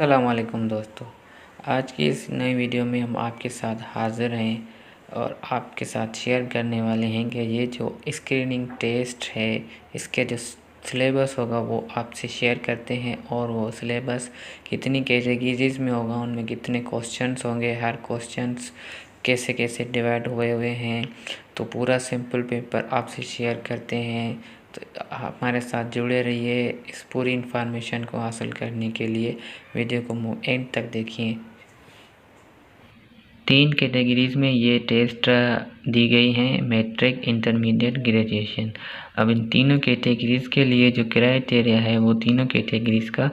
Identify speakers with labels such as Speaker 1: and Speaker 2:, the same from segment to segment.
Speaker 1: अस्सलाम वालेकुम दोस्तों। आज की इस नई वीडियो में हम आपके साथ हाज़िर हैं और आपके साथ शेयर करने वाले हैं कि ये जो स्क्रीनिंग टेस्ट है इसके जो सिलेबस होगा वो आपसे शेयर करते हैं और वो सिलेबस कितनी कैटेगरीज़ में होगा, उनमें कितने क्वेश्चंस होंगे, हर क्वेश्चंस कैसे कैसे डिवाइड हुए हैं, तो पूरा सिंपल पेपर आपसे शेयर करते हैं। तो हमारे साथ जुड़े रहिए इस पूरी इन्फॉर्मेशन को हासिल करने के लिए। वीडियो को एंड तक देखिए। 3 कैटेगरीज़ में ये टेस्ट दी गई हैं, मैट्रिक, इंटरमीडिएट, ग्रेजुएशन। अब इन तीनों कैटेगरीज़ के लिए जो क्राइटेरिया है वो तीनों कैटेगरीज़ का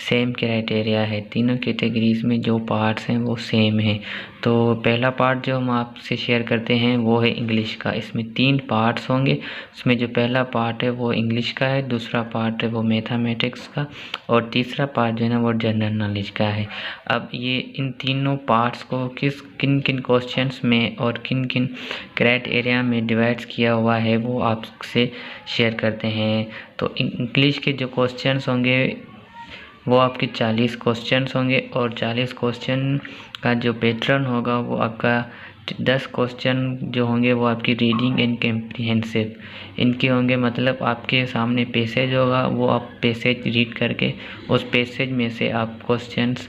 Speaker 1: सेम क्राइटेरिया है। तीनों कैटेगरीज़ में जो पार्ट्स हैं वो सेम हैं। तो पहला पार्ट जो हम आपसे शेयर करते हैं वो है इंग्लिश का। इसमें 3 पार्ट्स होंगे। उसमें जो पहला पार्ट है वो इंग्लिश का है, दूसरा पार्ट है वो मैथमेटिक्स का और तीसरा पार्ट जो है ना वो जनरल नॉलेज का है। अब ये इन तीनों पार्ट्स को किन किन क्वेश्चंस में और किन किन क्राइटेरिया में डिवाइड किया हुआ है वो आपसे शेयर करते हैं। तो इंग्लिश के जो क्वेश्चंस होंगे वो आपके 40 क्वेश्चंस होंगे और 40 क्वेश्चन का जो पैटर्न होगा वो आपका 10 क्वेश्चन जो होंगे वो आपकी रीडिंग एंड कम्प्रीहेंसिव इनके होंगे। मतलब आपके सामने पैसेज होगा, वो आप पैसेज रीड करके उस पैसेज में से आप क्वेश्चंस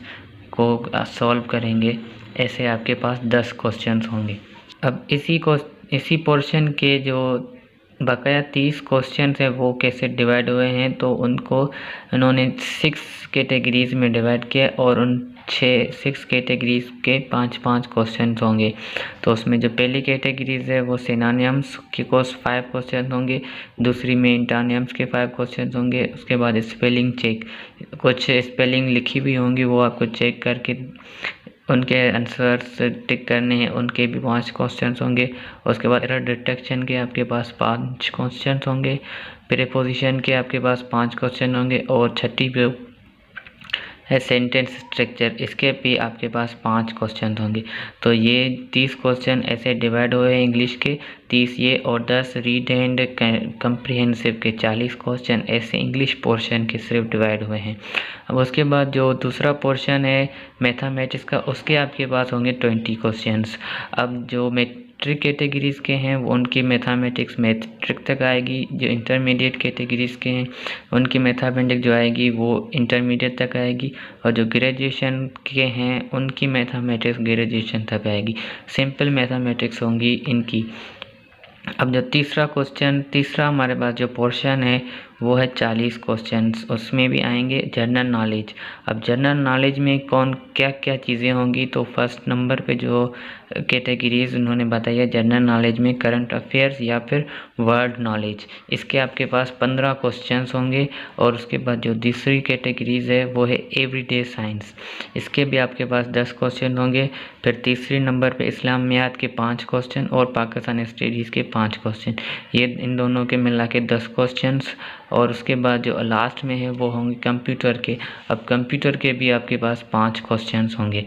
Speaker 1: को सॉल्व करेंगे। ऐसे आपके पास 10 क्वेश्चंस होंगे। अब इसी पोर्शन के जो बकाया 30 क्वेश्चन है वो कैसे डिवाइड हुए हैं, तो उनको उन्होंने 6 कैटेगरीज़ में डिवाइड किया और उन 6 कैटेगरीज़ के 5-5 क्वेश्चन होंगे। तो उसमें जो पहली कैटेगरीज़ है वो सिनोनिम्स के 5 क्वेश्चन होंगे, दूसरी में एंटोनिम्स के 5 क्वेश्चन होंगे। उसके बाद स्पेलिंग चेक, कुछ स्पेलिंग लिखी भी होंगी वो आपको चेक करके उनके आंसर्स टिक करने हैं, उनके भी 5 क्वेश्चंस होंगे। उसके बाद एरर डिटेक्शन के आपके पास 5 क्वेश्चंस होंगे, प्रीपोजिशन के आपके पास 5 क्वेश्चन होंगे और छठी पे है सेंटेंस स्ट्रक्चर, इसके भी आपके पास 5 क्वेश्चन होंगे। तो ये 30 क्वेश्चन ऐसे डिवाइड हुए हैं इंग्लिश के 30 ये और 10 रीड एंड कम्प्रीहेंसिव के 40 क्वेश्चन ऐसे इंग्लिश पोर्शन के सिर्फ डिवाइड हुए हैं। अब उसके बाद जो दूसरा पोर्शन है मैथमेटिक्स का, उसके आपके पास होंगे 20 क्वेश्चंस। अब जो मैट्रिक कैटेगरीज़ के हैं वो उनकी मैथमेटिक्स मैट्रिक तक आएगी, जो इंटरमीडिएट कैटेगरीज़ के हैं उनकी मैथमेटिक्स जो आएगी वो इंटरमीडिएट तक आएगी और जो ग्रेजुएशन के हैं उनकी मैथमेटिक्स ग्रेजुएशन तक आएगी। सिंपल मैथमेटिक्स होंगी इनकी। अब जो तीसरा हमारे पास जो पोर्शन है वो है 40 क्वेश्चंस, उसमें भी आएंगे जनरल नॉलेज। अब जनरल नॉलेज में कौन क्या क्या चीज़ें होंगी, तो फर्स्ट नंबर पे जो कैटेगरीज उन्होंने बताई है जनरल नॉलेज में करंट अफेयर्स या फिर वर्ल्ड नॉलेज, इसके आपके पास 15 क्वेश्चंस होंगे। और उसके बाद जो दूसरी कैटेगरीज है वो है एवरीडे साइंस, इसके भी आपके पास 10 क्वेश्चन होंगे। फिर तीसरी नंबर पे इस्लामियात के 5 क्वेश्चन और पाकिस्तान स्टडीज़ के 5 क्वेश्चन, ये इन दोनों के मिला के 10 क्वेश्चंस। और उसके बाद जो लास्ट में है वो होंगे कंप्यूटर के। अब कंप्यूटर के भी आपके पास 5 क्वेश्चंस होंगे।